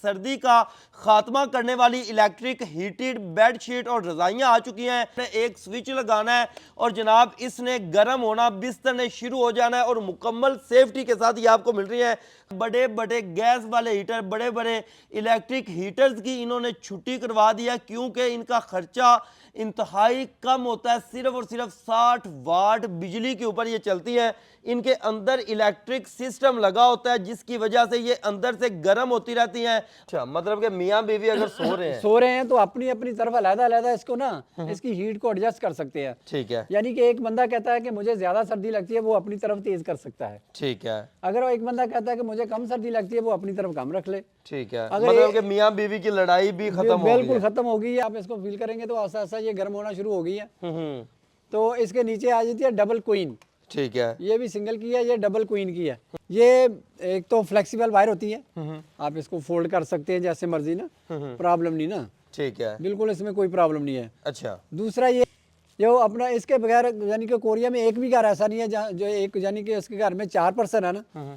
सर्दी का खात्मा करने वाली इलेक्ट्रिक हीटेड बेडशीट और रजाइयाँ आ चुकी हैं। एक स्विच लगाना है और जनाब इसने गर्म होना, बिस्तर ने शुरू हो जाना है और मुकम्मल सेफ्टी के साथ ये आपको मिल रही है। बड़े बड़े गैस वाले हीटर, बड़े बड़े इलेक्ट्रिक हीटर्स की इन्होंने छुट्टी करवा दिया, क्योंकि इनका खर्चा इंतहाई कम होता है। सिर्फ और सिर्फ 60 वाट बिजली के ऊपर ये चलती है। इनके अंदर इलेक्ट्रिक सिस्टम लगा होता है, जिसकी वजह से ये अंदर से गर्म होती रहती हैं। अच्छा, मतलब कि मियाँ बीवी अगर सो रहे हैं तो अपनी अपनी तरफ अलग-अलग इसको ना इसकी हीट को एडजस्ट कर सकते हैं। ठीक है। यानी कि एक बंदा कहता है कि मुझे ज्यादा सर्दी लगती है, वो अपनी तरफ तेज कर सकता है। ठीक है। अगर एक बंदा कहता है कि मुझे कम सर्दी लगती है, वो अपनी तरफ कम रख ले। ठीक है, मतलब कि मियाँ बीवी की लड़ाई भी खत्म हो गई है। बिल्कुल खत्म हो गई है। आप इसको फील करेंगे तो ऐसा ऐसा ये गर्म होना शुरू हो गई है। तो इसके नीचे आ जाती है डबल क्वीन। ठीक है। ये भी सिंगल की है, ये डबल क्वीन की है। ये एक तो फ्लेक्सिबल वायर होती है, आप इसको फोल्ड कर सकते हैं जैसे मर्जी ना, प्रॉब्लम नहीं ना। ठीक है, बिल्कुल इसमें कोई प्रॉब्लम नहीं है। अच्छा, दूसरा ये जो अपना इसके बगैर, यानी कि कोरिया में एक भी घर ऐसा नहीं है जहाँ जो एक, यानी कि उसके घर में 4 पर्सन है ना,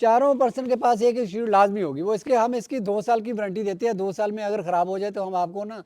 चारों पर्सन के पास एक इशू लाजमी होगी। वो इसके हम इसकी 2 साल की वारंटी देते हैं। 2 साल में अगर ख़राब हो जाए तो हम आपको ना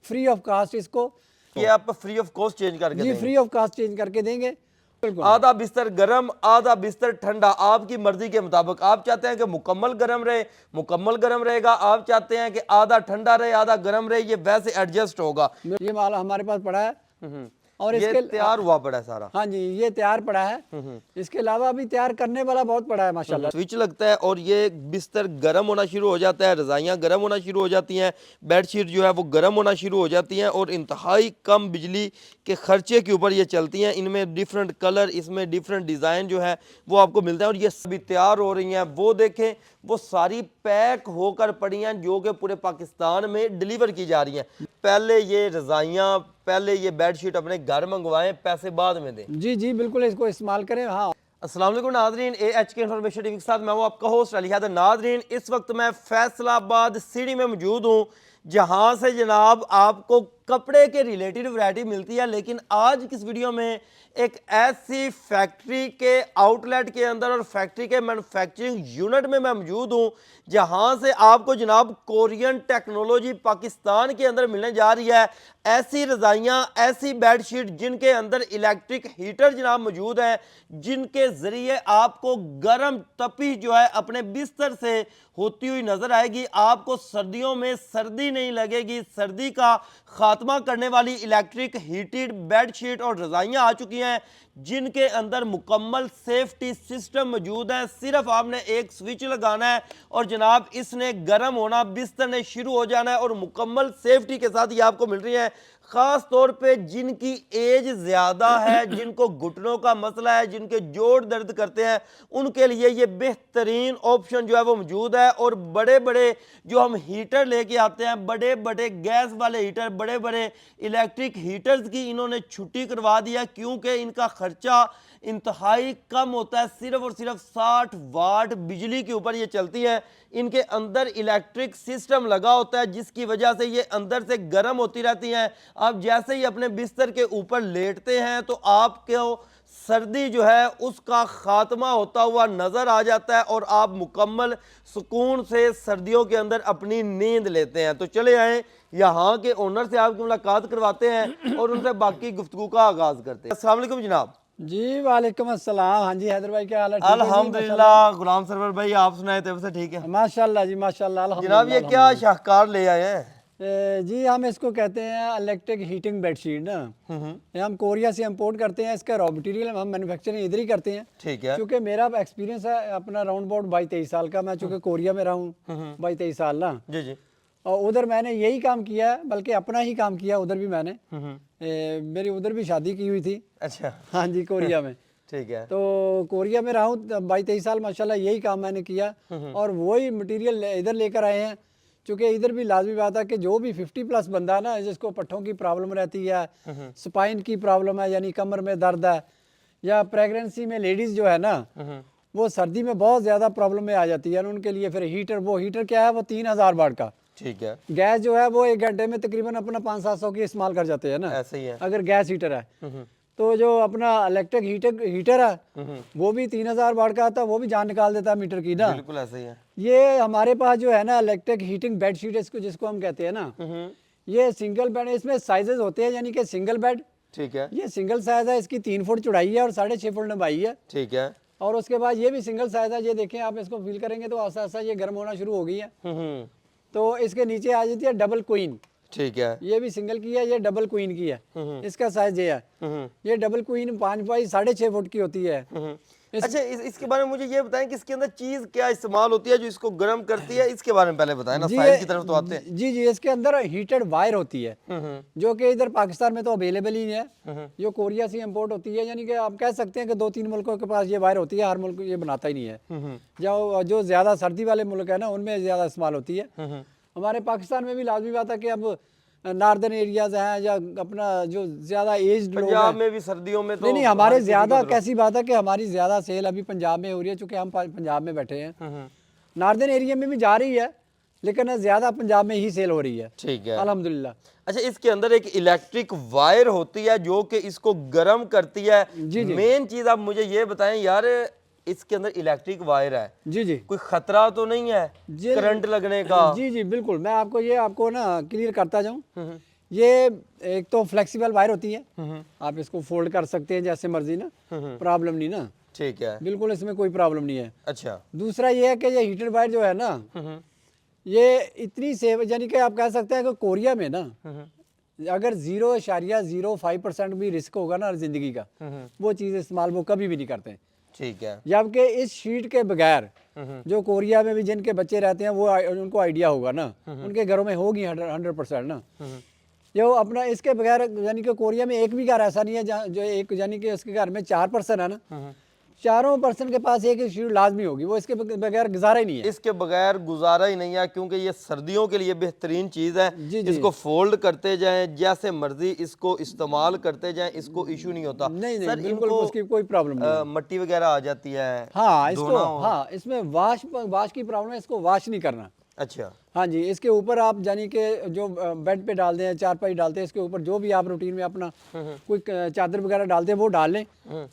फ्री ऑफ कास्ट इसको, ये आप फ्री ऑफ कॉस्ट चेंज करके जी देंगे? फ्री ऑफ कास्ट चेंज करके देंगे। आधा बिस्तर गर्म, आधा बिस्तर ठंडा, आपकी मर्जी के मुताबिक। आप चाहते हैं कि मुकम्मल गर्म रहे, मुकम्मल गर्म रहेगा। आप चाहते हैं कि आधा ठंडा रहे, आधा गर्म रहे, ये वैसे एडजस्ट होगा। ये माल हमारे पास पड़ा है और ये इसके तैयार हुआ पड़ा है सारा। हाँ जी, ये तैयार पड़ा है। इसके अलावा भी तैयार करने वाला बहुत पड़ा है माशाल्लाह। स्विच लगता है और ये बिस्तर गर्म होना शुरू हो जाता है, रजाइयाँ गर्म होना शुरू हो जाती हैं, बेडशीट जो है वो गर्म होना शुरू हो जाती हैं और इंतहाई कम बिजली के खर्चे के ऊपर ये चलती हैं। इनमें डिफरेंट कलर, इसमें डिफरेंट डिज़ाइन जो है वो आपको मिलता है और ये सभी तैयार हो रही हैं। वो देखें, वो सारी पैक होकर पड़ी हैं जो कि पूरे पाकिस्तान में डिलीवर की जा रही हैं। पहले ये रजाइयाँ, पहले ये बेडशीट अपने घर मंगवाएं, पैसे बाद में दें। जी जी बिल्कुल, इसको इस्तेमाल करें। हाँ, अस्सलाम वालेकुम नाज़रीन, AHK इन्फॉर्मेशन टीवी के साथ मैं हूँ आपका होस्ट अली हैदर। नाज़रीन, इस वक्त मैं फैसलाबाद सिटी में मौजूद हूँ, जहाँ से जनाब आपको कपड़े के रिलेटेड वैरायटी मिलती है। लेकिन आज की इस वीडियो में एक ऐसी फैक्ट्री के आउटलेट के अंदर और फैक्ट्री के मैन्युफैक्चरिंग यूनिट में मैं मौजूद हूँ, जहाँ से आपको जनाब कोरियन टेक्नोलॉजी पाकिस्तान के अंदर मिलने जा रही है। ऐसी रजाइयाँ, ऐसी बेडशीट जिनके अंदर इलेक्ट्रिक हीटर जनाब मौजूद है, जिनके ज़रिए आपको गर्म तपी जो है अपने बिस्तर से होती हुई नज़र आएगी। आपको सर्दियों में सर्दी नहीं लगेगी। सर्दी का खात्मा करने वाली इलेक्ट्रिक हीटेड बेडशीट और रजाइयाँ आ चुकी हैं, जिनके अंदर मुकम्मल सेफ्टी सिस्टम मौजूद है। सिर्फ आपने एक स्विच लगाना है और जनाब इसने गर्म होना, बिस्तर ने शुरू हो जाना है और मुकम्मल सेफ्टी के साथ ये आपको मिल रही है। ख़ास तौर पे जिनकी एज ज़्यादा है, जिनको घुटनों का मसला है, जिनके जोड़ दर्द करते हैं, उनके लिए ये बेहतरीन ऑप्शन जो है वो मौजूद है। और बड़े बड़े जो हम हीटर लेके आते हैं, बड़े बड़े गैस वाले हीटर, बड़े बड़े इलेक्ट्रिक हीटर्स की इन्होंने छुट्टी करवा दिया, क्योंकि इनका खर्चा इंतहाई कम होता है। सिर्फ और सिर्फ 60 वाट बिजली के ऊपर ये चलती है। इनके अंदर इलेक्ट्रिक सिस्टम लगा होता है, जिसकी वजह से ये अंदर से गर्म होती रहती हैं। आप जैसे ही अपने बिस्तर के ऊपर लेटते हैं तो आपको सर्दी जो है उसका खात्मा होता हुआ नज़र आ जाता है और आप मुकम्मल सुकून से सर्दियों के अंदर अपनी नींद लेते हैं। तो चले आए यहाँ के ओनर से आपकी मुलाकात करवाते हैं और उनसे बाकी गुफ्तगू का आगाज़ करते हैं। अस्सलाम वालेकुम जनाब। जी वालेकुम अस्सलाम। हाँ जी हैदर भाई, क्या हाल है? अल्हम्दुलिल्लाह। गुलाम सरवर भाई, आप सुनाए थे से ठीक है? माशाल्लाह जी माशाल्लाह। जनाब ये क्या शाहकार ले आए हैं? जी हम इसको कहते हैं इलेक्ट्रिक हीटिंग बेडशीट ना। ये हम कोरिया से इंपोर्ट करते हैं। इसका रॉ मटेरियल हम मैन्युफैक्चरिंग इधर ही करते हैं। ठीक है। क्योंकि मेरा एक्सपीरियंस है अपना राउंड अबाउट 22-23 साल का। मैं चूँकि कोरिया में रहा हूँ 22-23 साल ना। जी जी। और उधर मैंने यही काम किया है, बल्कि अपना ही काम किया उधर भी मैंने। मेरी उधर भी शादी की हुई थी। अच्छा। हाँ जी, कोरिया में। ठीक है। तो कोरिया में रहा हूँ 22-23 साल, माशाल्लाह यही काम मैंने किया और वही मटेरियल इधर लेकर आए हैं। क्योंकि इधर भी लाजमी बात है कि जो भी 50+ बंदा है ना, जिसको पट्ठों की प्रॉब्लम रहती है, स्पाइन की प्रॉब्लम है यानी कमर में दर्द है, या प्रेगनेंसी में लेडीज़ जो है ना वो सर्दी में बहुत ज़्यादा प्रॉब्लम में आ जाती है, उनके लिए फिर हीटर, वो हीटर क्या है, वो 3000 वाट का। ठीक है। गैस जो है वो 1 घंटे में तकरीबन अपना 500-700 की इस्तेमाल कर जाते हैं ना, ऐसे ही है अगर गैस हीटर है। तो जो अपना इलेक्ट्रिक हीटर है वो भी 3000 वाट का आता है, वो भी जान निकाल देता है मीटर की ना। बिल्कुल ऐसे ही है। ये हमारे पास जो है ना इलेक्ट्रिक हीटिंग बेड शीट इसको जिसको हम कहते हैं ना, ये सिंगल बेड, इसमें साइजेस होते हैं, यानी कि सिंगल बेड, ठीक है, ये सिंगल साइज है, इसकी 3 फुट चौड़ाई है और 6.5 फुट लंबाई है। ठीक है। और उसके बाद ये भी सिंगल साइज है, ये देखें आप इसको फील करेंगे तो आस्ता आस्ता ये गर्म होना शुरू हो गई है। तो इसके नीचे आ जाती है डबल क्वीन, ठीक है। ये भी सिंगल की है, ये डबल क्वीन की है। इसका साइज ये है, ये डबल क्वीन 5 बाई 6.5 फुट की होती है। अच्छा, इसके बारे में मुझे ये बताएं कि इसके अंदर चीज क्या इस्तेमाल होती है जो इसको गर्म करती है, इसके बारे में पहले बताएं ना, साइज की तरफ तो आते हैं। जी, इसके अंदर हीटेड वायर होती है, जो कि इधर पाकिस्तान में तो अवेलेबल ही नहीं है, जो कोरिया से इंपोर्ट होती है। यानी कि आप कह सकते हैं कि 2-3 मुल्कों के पास ये वायर होती है, हर मुल्क ये बनाता ही नहीं है। जो ज्यादा सर्दी वाले मुल्क है ना, उनमें ज्यादा इस्तेमाल होती है। हमारे पाकिस्तान में भी लाजमी बात है कि अब नॉर्दर्न एरियाज हैं या अपना जो ज्यादा एज्ड लोग पंजाब हैं, में भी सर्दियों में तो नहीं हमारे ज्यादा कैसी बात है कि हमारी ज्यादा सेल अभी पंजाब में हो रही है, चूंकि हम पंजाब में बैठे हैं। नॉर्दर्न एरिया में भी जा रही है, लेकिन ज्यादा पंजाब में ही सेल हो रही है, ठीक है, अल्हम्दुलिल्लाह। अच्छा, इसके अंदर एक इलेक्ट्रिक वायर होती है जो कि इसको गर्म करती है। मेन चीज आप मुझे ये बताएं यार, इसके अंदर इलेक्ट्रिक वायर है, जी कोई खतरा तो नहीं है करंट लगने का? जी बिल्कुल, मैं आपको ना क्लियर करता जाऊं। ये एक तो फ्लेक्सिबल वायर होती है, आप इसको फोल्ड कर सकते हैं जैसे मर्जी ना, प्रॉब्लम नहीं ना, ठीक है, बिल्कुल इसमें कोई प्रॉब्लम नहीं है। अच्छा, दूसरा ये है कि ये हीटेड वायर जो है ना, ये इतनी सेव, यानी कि आप कह सकते हैं कि कोरिया में ना अगर 0.05% भी रिस्क होगा ना जिंदगी का, वो चीज़ इस्तेमाल वो कभी भी नहीं करते हैं। ठीक है, जबकि इस शीट के बगैर जो कोरिया में भी जिनके बच्चे रहते हैं वो उनको आइडिया होगा ना, उनके घरों में होगी 100% ना, जो अपना इसके बगैर, यानी कि कोरिया में एक भी घर ऐसा नहीं है जो एक, यानी कि उसके घर में 4 पर्सन है ना, 4 पर्सन के पास एक शीट लाजमी होगी, वो इसके बगैर गुजारा ही नहीं है। इसके बगैर गुजारा ही नहीं है, क्योंकि ये सर्दियों के लिए बेहतरीन चीज़ है। जी। इसको फोल्ड करते जाएं, जैसे मर्जी इसको इस्तेमाल करते जाएं, इसको इशू नहीं होता। नहीं सर, बिल्कुल इनको उसकी कोई प्रॉब्लम नहीं है। मट्टी वगैरह आ जाती है, हाँ इसको, हाँ इसमें वाश की प्रॉब्लम है, इसको वाश नहीं करना। अच्छा, हाँ जी, इसके ऊपर आप यानी कि जो बेड पे डालते हैं, चारपाई डालते हैं, इसके ऊपर जो भी आप रूटीन में अपना कोई चादर वगैरह डालते हैं वो डाल लें,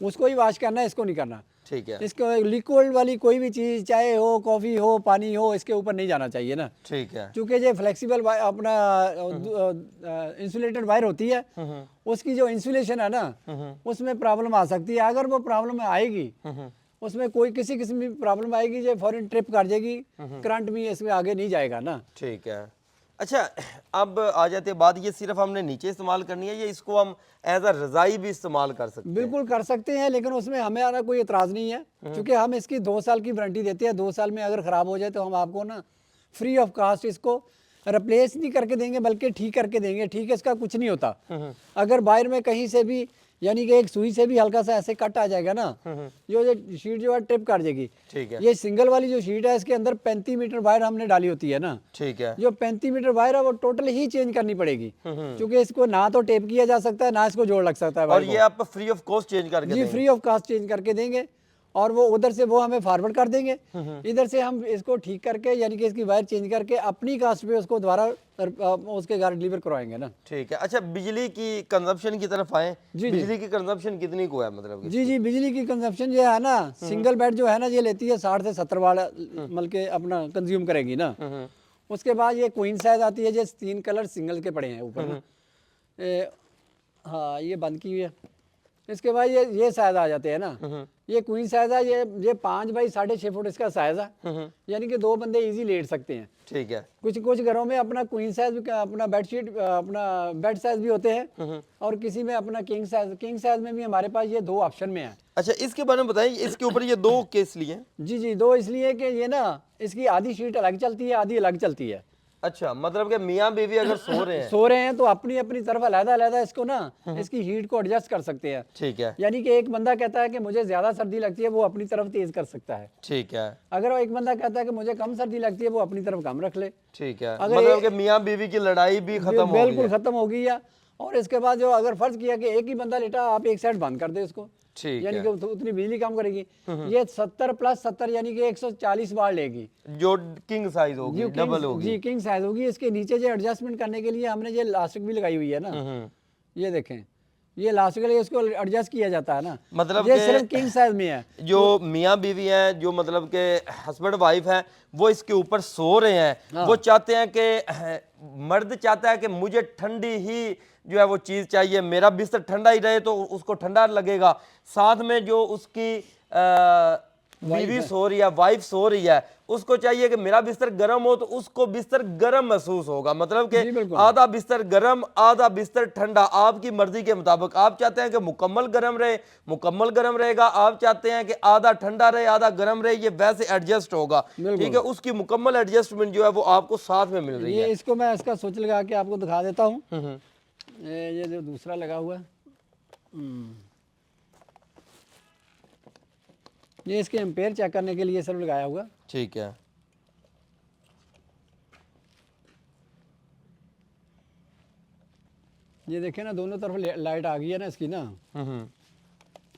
उसको ही वाश करना है, इसको नहीं करना। ठीक है, इसको लिक्विड वाली कोई भी चीज़, चाय हो, कॉफ़ी हो, पानी हो, इसके ऊपर नहीं जाना चाहिए ना, ठीक है, क्योंकि ये फ्लेक्सिबल अपना इंसुलेटेड वायर होती है, उसकी जो इंसुलेशन है ना उसमें प्रॉब्लम आ सकती है। अगर वो प्रॉब्लम आएगी, उसमें कोई किसी किस्म की प्रॉब्लम आएगी, जो फौरन ट्रिप कर जाएगी, करंट भी इसमें आगे नहीं जाएगा ना। ठीक है। अच्छा, अब आ जाते हैं बात, ये सिर्फ हमने नीचे इस्तेमाल करनी है या इसको हम एज अ रज़ाई भी इस्तेमाल कर सकते हैं? बिल्कुल कर सकते हैं, लेकिन उसमें हमारा कोई एतराज़ नहीं है, क्योंकि हम इसकी 2 साल की वारंटी देते हैं। 2 साल में अगर ख़राब हो जाए तो हम आपको ना फ्री ऑफ कास्ट इसको रिप्लेस नहीं करके देंगे, बल्कि ठीक करके देंगे। ठीक है, इसका कुछ नहीं होता। अगर बाहर में कहीं से भी, यानी कि एक सुई से भी हल्का सा ऐसे कट आ जाएगा ना, जो शीट जो है ट्रिप कर जाएगी। ठीक है, ये सिंगल वाली जो शीट है, इसके अंदर 35 मीटर वायर हमने डाली होती है ना, ठीक है, जो 35 मीटर वायर है वो टोटल ही चेंज करनी पड़ेगी, क्योंकि इसको ना तो टेप किया जा सकता है, ना इसको जोड़ लग सकता है। और ये आप फ्री ऑफ कॉस्ट चेंज करके जी देंगे? फ्री ऑफ कास्ट चेंज करके देंगे, और वो उधर से वो हमें फॉरवर्ड कर देंगे, इधर से हम इसको ठीक करके, यानी कि इसकी वायर चेंज करके अपनी कास्ट पे उसको दोबारा उसके घर डिलीवर करवाएंगे ना। ठीक है। अच्छा, बिजली की कंजप्शन की तरफ आए। जी, बिजली की कंजप्शन कितनी को है, मतलब कि? जी बिजली की कंजप्शन ये है ना, सिंगल बेड जो है ना, ये लेती है 60 से 70 वाट मतलब के अपना कंज्यूम करेगी ना। उसके बाद ये क्वीन साइज आती है, ये 3 कलर सिंगल के पड़े हैं ऊपर ना, हाँ ये बंद की हुई है। इसके बाद ये साइज आ जाते हैं ना, ये क्वीन साइज है, ये 5 बाई 6.5 फुट इसका साइज है, यानी कि 2 बंदे इजी लेट सकते हैं। ठीक है, कुछ घरों में अपना क्वीन साइज, अपना बेडशीट, अपना बेड साइज भी होते हैं, और किसी में अपना किंग साइज में भी हमारे पास ये 2 ऑप्शन में है। अच्छा, इसके बारे में बताइए, इसके ऊपर ये 2 केस लिए? जी 2 इसलिए कि ये ना, इसकी आधी शीट अलग चलती है, आधी अलग चलती है। अच्छा, मतलब कि मियाँ बीवी अगर सो रहे हैं तो अपनी अपनी तरफ अलग इसको ना, इसकी हीट को एडजस्ट कर सकते हैं। ठीक है, यानी कि एक बंदा कहता है कि मुझे ज्यादा सर्दी लगती है, वो अपनी तरफ तेज कर सकता है। ठीक है, अगर एक बंदा कहता है कि मुझे कम सर्दी लगती है, वो अपनी तरफ कम रख ले। ठीक है, अगर मतलब कि मियाँ बीवी की लड़ाई भी खत्म हो गई है। बिल्कुल खत्म हो गई है। और इसके बाद जो अगर फर्ज किया कि एक ही बंदा लेटा, आप एक साइड बंद कर दे उसको, ठीक यानी है, कि उतनी बिजली कम करेगी। ये 70 + 70 यानी कि 140 वाट लेगी, जो किंग साइज होगी, डबल होगी। जी किंग साइज होगी। इसके नीचे जो एडजस्टमेंट करने के लिए हमने ये लास्टिक भी लगाई हुई है ना, ये देखें, ये इलास्टिकली इसको एडजस्ट किया जाता है ना, मतलब ये कि सिर्फ किंग साइज में है। जो मियाँ बीवी हैं, जो मतलब के हस्बैंड वाइफ हैं, वो इसके ऊपर सो रहे हैं, वो चाहते हैं कि मर्द चाहता है कि मुझे ठंडी ही जो है वो चीज़ चाहिए, मेरा बिस्तर ठंडा ही रहे तो उसको ठंडा लगेगा, साथ में जो उसकी बीवी सो रही है, वाइफ सो रही है, उसको चाहिए कि मेरा बिस्तर गर्म हो तो उसको बिस्तर गर्म महसूस होगा। मतलब कि आधा बिस्तर गर्म, आधा बिस्तर ठंडा, आपकी मर्जी के मुताबिक। आप चाहते हैं कि मुकम्मल गर्म रहे, मुकम्मल गर्म रहेगा। आप चाहते हैं कि आधा ठंडा रहे, आधा गर्म रहे, ये वैसे एडजस्ट होगा। ठीक है, उसकी मुकम्मल एडजस्टमेंट जो है वो आपको साथ में मिल रही है। ये इसको मैं इसका स्विच लगा के आपको दिखा देता हूँ। ये जो दूसरा लगा हुआ है, ये इसके एम्पेयर चेक करने के लिए सब लगाया हुआ। ठीक है, ये देखे ना, दोनों तरफ लाइट आ गई है ना इसकी ना,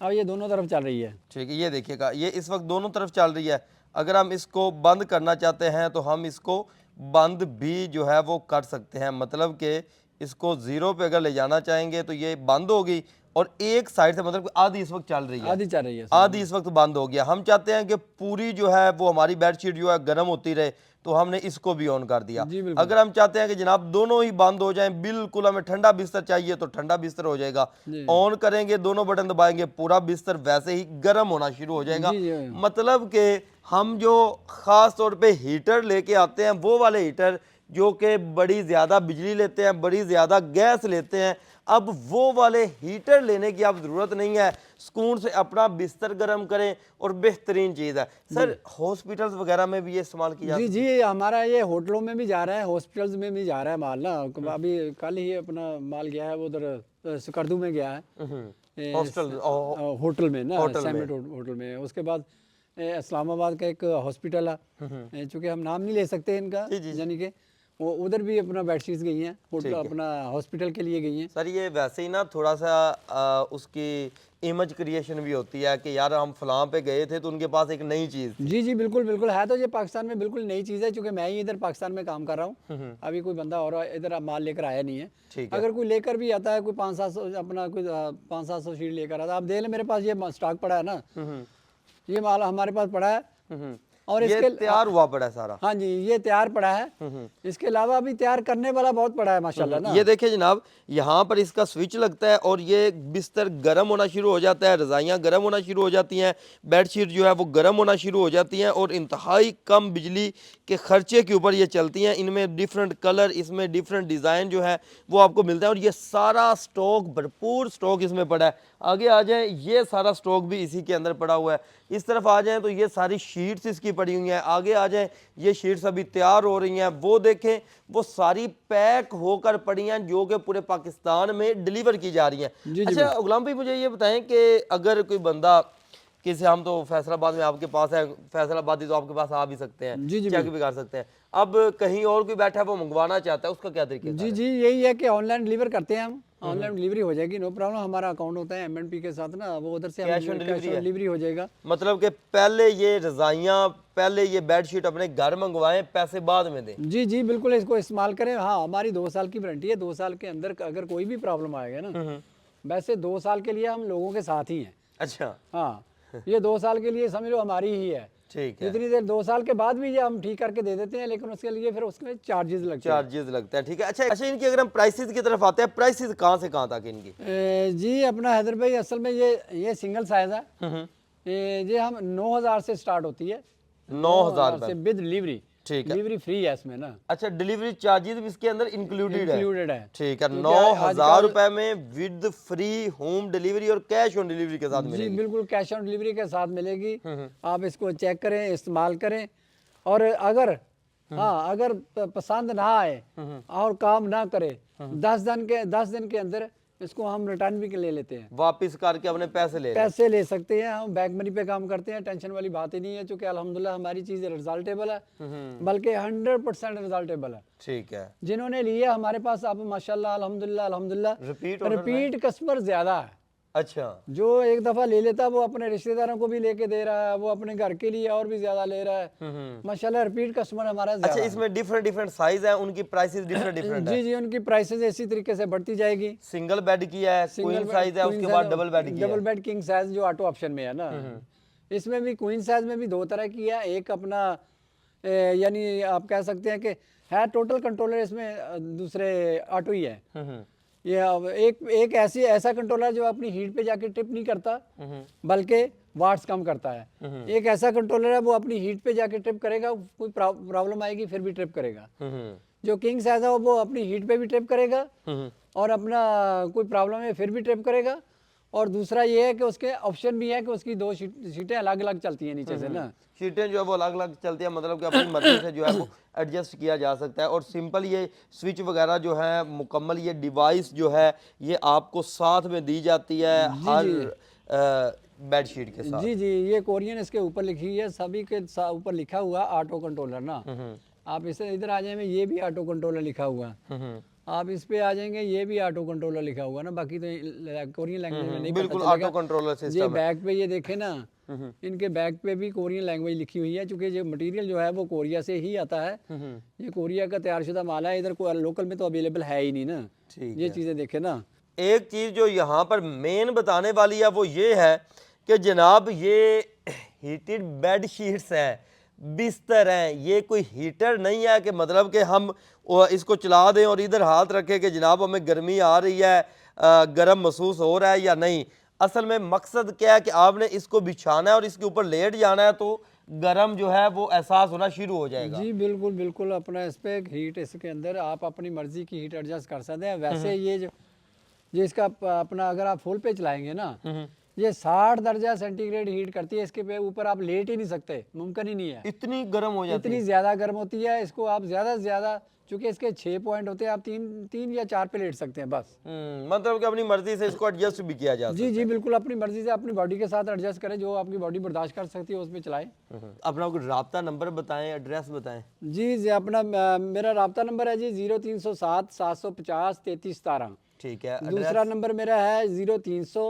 अब ये दोनों तरफ चल रही है। ठीक है, ये देखिएगा, ये इस वक्त दोनों तरफ चल रही है। अगर हम इसको बंद करना चाहते हैं तो हम इसको बंद भी जो है वो कर सकते हैं। मतलब कि इसको जीरो पे अगर ले जाना चाहेंगे तो ये बंद होगी, और एक साइड से मतलब आधी इस वक्त चल रही है, आधी चल रही है, आधी इस वक्त बंद हो गया। हम चाहते हैं कि पूरी जो है वो हमारी बेडशीट जो है गर्म होती रहे, तो हमने इसको भी ऑन कर दिया। अगर हम चाहते हैं कि जनाब दोनों ही बंद हो जाएं, बिल्कुल हमें ठंडा बिस्तर चाहिए तो ठंडा बिस्तर हो जाएगा। ऑन करेंगे, दोनों बटन दबाएंगे, पूरा बिस्तर वैसे ही गर्म होना शुरू हो जाएगा। मतलब कि हम जो खास तौर पे हीटर लेके आते हैं, वो वाले हीटर जो कि बड़ी ज़्यादा बिजली लेते हैं, बड़ी ज़्यादा गैस लेते हैं, अब वो वाले हीटर लेने की अब ज़रूरत नहीं है। सुकून से अपना बिस्तर गर्म करें, और बेहतरीन चीज़ है। सर, हॉस्पिटल्स वगैरह में भी ये इस्तेमाल किया? जी जी, हमारा ये होटलों में भी जा रहा है, हॉस्पिटल्स में भी जा रहा है माल ना। अभी कल ही अपना माल गया है वो उधर सकर्दू में गया है, होटल में ना, सैमिट होटल में। उसके बाद इस्लामाबाद का एक हॉस्पिटल है, चूँकि हम नाम नहीं ले सकते इनका, यानी कि वो उधर भी अपना बेडशीट्स गई हैं, होटल अपना हॉस्पिटल के लिए गई हैं। सर, ये वैसे ही ना थोड़ा सा उसकी इमेज क्रिएशन भी होती है कि यार हम फलां पे गए थे तो उनके पास एक नई चीज़। जी जी, बिल्कुल बिल्कुल है, तो ये पाकिस्तान में बिल्कुल नई चीज़ है, क्योंकि मैं ही इधर पाकिस्तान में काम कर रहा हूँ। अभी कोई बंदा और इधर माल लेकर आया नहीं है। अगर कोई लेकर भी आता है, कोई 500-700 अपना कोई 500-700 शीट लेकर आता है, आप देख लें मेरे पास ये स्टॉक पड़ा है ना, ये माल हमारे पास पड़ा है, और ये इसके तैयार हुआ पड़ा है सारा। हाँ जी, ये तैयार पड़ा है। इसके अलावा अभी तैयार करने वाला बहुत पड़ा है माशाल्लाह ना। ये देखिए जनाब, यहाँ पर इसका स्विच लगता है और ये बिस्तर गर्म होना शुरू हो जाता है, रज़ाइयाँ गर्म होना शुरू हो जाती हैं, बेडशीट जो है वो गर्म होना शुरू हो जाती हैं, और इंतहाई कम बिजली के खर्चे के ऊपर ये चलती हैं। इनमें डिफरेंट कलर, इसमें डिफरेंट डिज़ाइन जो है वो आपको मिलता है, और ये सारा स्टॉक, भरपूर स्टॉक इसमें पड़ा है। आगे आ जाएं, ये सारा स्टॉक भी इसी के अंदर पड़ा हुआ है। इस तरफ आ जाएं तो ये सारी शीट्स इसकी पड़ी हुई हैं। आगे आ जाएं, ये शीट्स अभी तैयार हो रही हैं, वो देखें, वो सारी पैक होकर पड़ी हैं, जो कि पूरे पाकिस्तान में डिलीवर की जा रही हैं। अच्छा गुलाम भाई, मुझे ये बताएं कि अगर कोई बंदा, किसी, हम तो फैसलाबाद में आपके पास है, फैसलाबादी तो आपके पास आ भी सकते हैं, चेक भी कर सकते हैं, अब कहीं और कोई बैठा है वो मंगवाना चाहता है, उसका क्या तरीका है? जी जी, यही है कि ऑनलाइन डिलीवर करते हैं हम, ऑनलाइन डिलीवरी हो जाएगी, नो प्रॉब्लम। हमारा अकाउंट होता है एमएनपी के साथ ना, वो उधर से कैश ऑन डिलीवरी हो जाएगा। मतलब कि पहले ये रज़ाइयाँ, पहले ये बेडशीट अपने घर मंगवाएं, पैसे बाद में दें? जी जी, बिल्कुल, इसको इस्तेमाल करें। हाँ, हमारी 2 साल की वारंटी है, 2 साल के अंदर अगर कोई भी प्रॉब्लम आएगा ना, वैसे 2 साल के लिए हम लोगों के साथ ही हैं। अच्छा, हाँ, ये 2 साल के लिए समझ लो हमारी ही है। ठीक है, जितनी देर 2 साल के बाद भी ये हम ठीक करके दे देते हैं, लेकिन उसके लिए फिर उसमें चार्जेस लगते हैं। ठीक है। अच्छा, इनकी अगर हम प्राइसेस की तरफ आते हैं, प्राइसेस कहाँ से कहाँ तक इनकी? जी अपना हैदर भाई, असल में ये सिंगल साइज है, ये हम 9,000 से स्टार्ट होती है, 9,000 से विद डिलीवरी। ठीक है, डिलीवरी फ्री है इसमें ना। अच्छा, डिलीवरी चार्जेस भी इसके अंदर इंक्लूडेड है। ठीक है, 9,000 रुपए में विद फ्री होम डिलीवरी और कैश ऑन डिलीवरी के साथ मिलेगी? जी बिल्कुल, कैश ऑन डिलीवरी के साथ मिलेगी। आप इसको चेक करें, इस्तेमाल करें, और अगर अगर पसंद ना आए और काम ना करे, 10 दिन के अंदर इसको हम रिटर्न भी ले लेते हैं, वापस करके अपने पैसे ले सकते हैं। हम बैक मनी पे काम करते हैं, टेंशन वाली बात ही नहीं है, क्योंकि अल्हम्दुलिल्लाह हमारी चीज़ रिजल्टेबल है, बल्कि 100% रिजल्टेबल है। ठीक है, जिन्होंने लिया हमारे पास, आप माशाल्लाह अल्हम्दुलिल्लाह रिपीट कस्टमर ज्यादा है। अच्छा। जो एक दफा ले लेता है वो अपने रिश्तेदारों को भी लेके दे रहा है, वो अपने घर के लिए और भी ज्यादा ले रहा है। माशाल्लाह रिपीट कस्टमर हमारा अच्छा, ज्यादा इसमें डिफरेंट डिफरेंट साइज है, उनकी प्राइसेस डिफरेंट है। डिफरेंट है। जी जी, उनकी प्राइसेस इसी तरीके से बढ़ती जाएगी। सिंगल बेड की है, क्वीन साइज है, उसके बाद डबल बेड की है। डबल बेड किंग साइज जो ऑटो ऑप्शन में है ना, इसमें भी क्वीन साइज में भी दो तरह की है। एक अपना यानी आप कह सकते हैं कि है टोटल कंट्रोलर, इसमें दूसरे ऑटो ही है। ये एक ऐसा कंट्रोलर जो अपनी हीट पे जाके ट्रिप नहीं करता बल्कि वाट्स कम करता है। एक ऐसा कंट्रोलर है वो अपनी हीट पे जाके ट्रिप करेगा, कोई प्रॉब्लम आएगी फिर भी ट्रिप करेगा। जो किंग साइज है वो अपनी हीट पे भी ट्रिप करेगा और अपना कोई प्रॉब्लम है फिर भी ट्रिप करेगा। और दूसरा ये है कि उसके ऑप्शन भी है कि उसकी दो सीटें अलग अलग चलती हैं नीचे से ना। सीटें जो है वो अलग अलग चलती है, मतलब कि अपनी मर्जी से जो है वो एडजस्ट किया जा सकता है। और सिंपल ये स्विच वगैरह जो है, मुकम्मल ये डिवाइस जो है ये आपको साथ में दी जाती है हर बेडशीट के साथ। जी जी, ये कोरियन इसके ऊपर लिखी है, सभी के ऊपर लिखा हुआ ऑटो कंट्रोलर ना। आप इसे इधर आ जाएंगे ये भी ऑटो कंट्रोलर लिखा हुआ है। आप इस पे आ जाएंगे ये भी ऑटो कंट्रोलर लिखा हुआ ना, बाकी तो कोरियन लैंग्वेज में नहीं बिल्कुल पता ऑटो कंट्रोलर चलेगा। ये सिस्टम है। बैक पे ये देखे ना, इनके बैक पे भी कोरियन लैंग्वेज लिखी हुई है, क्योंकि जो मटेरियल जो है वो कोरिया से ही आता है। ये कोरिया का तैयारशुदा माल है, इधर को लोकल में तो अवेलेबल है ही नहीं ना। ये चीज़ें देखे ना। एक चीज़ जो यहाँ पर मेन बताने वाली है वो ये है कि जनाब ये हीटेड बेड शीट्स हैं, बिस्तर हैं, ये कोई हीटर नहीं है कि मतलब कि हम इसको चला दें और इधर हाथ रखें कि जनाब हमें गर्मी आ रही है, गर्म महसूस हो रहा है या नहीं। असल में मकसद क्या है कि आपने इसको बिछाना है और इसके ऊपर लेट जाना है तो गर्म जो है वो एहसास होना शुरू हो जाएगा। जी बिल्कुल बिल्कुल, अपना इस पे हीट इसके अंदर आप अपनी मर्जी की हीट एडजस्ट कर सकते हैं। वैसे ये इसका अपना अगर आप फुल पे चलाएंगे ना, ये 60 दर्जा सेंटीग्रेड हीट करती है। इसके पे ऊपर आप लेट ही नहीं सकते, मुमकिन ही नहीं है। इतनी गर्म हो जाती है, इतनी ज्यादा गर्म होती है। इसको आप ज्यादा से ज्यादा, चूंकि इसके 6 पॉइंट होते हैं, आप तीन या 4 पे लेट सकते हैं बस। मतलब कि अपनी मर्जी से इसको एडजस्ट भी किया जा सकता है। जी जी बिल्कुल, अपनी मर्जी से अपनी बॉडी के साथ एडजस्ट करें, जो आपकी बॉडी बर्दाश्त कर सकती है उसमें चलाएं। अपना कोई राब्ता नंबर बताएं, एड्रेस बताएं। जी अपना मेरा राब्ता नंबर है जी 0307 750 3317। ठीक है। दूसरा नंबर मेरा है 0300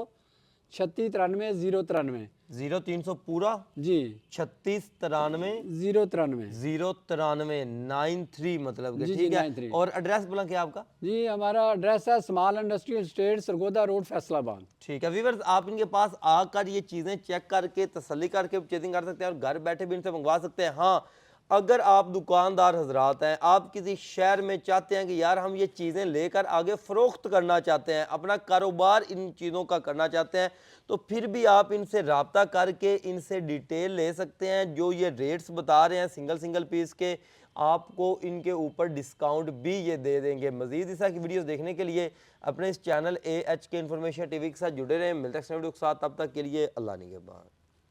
36 93 093। 0300 पूरा जी 36 93 093 093 93 मतलब कि जी, ठीक जी, है। 93। और एड्रेस बोला क्या आपका? जी हमारा एड्रेस है small industrial state, Sargodha road, Faisalabad. ठीक है व्यूअर्स, आप इनके पास आकर ये चीज़ें चेक करके तसल्ली करके परचेजिंग कर सकते हैं और घर बैठे भी इनसे मंगवा सकते हैं। हाँ, अगर आप दुकानदार हजरात हैं, आप किसी शहर में चाहते हैं कि यार हम ये चीज़ें लेकर आगे फ़रोख्त करना चाहते हैं, अपना कारोबार इन चीज़ों का करना चाहते हैं, तो फिर भी आप इनसे रब्ता करके इनसे डिटेल ले सकते हैं। जो ये रेट्स बता रहे हैं सिंगल पीस के, आपको इनके ऊपर डिस्काउंट भी ये दे देंगे। मज़ीद इस तरह की वीडियोस देखने के लिए अपने इस चैनल AHK इन्फॉर्मेशन टीवी के साथ जुड़े रहें। मिलते हैं नेक्स्ट वीडियो के साथ, तब तक के लिए अल्लाह निगहबान।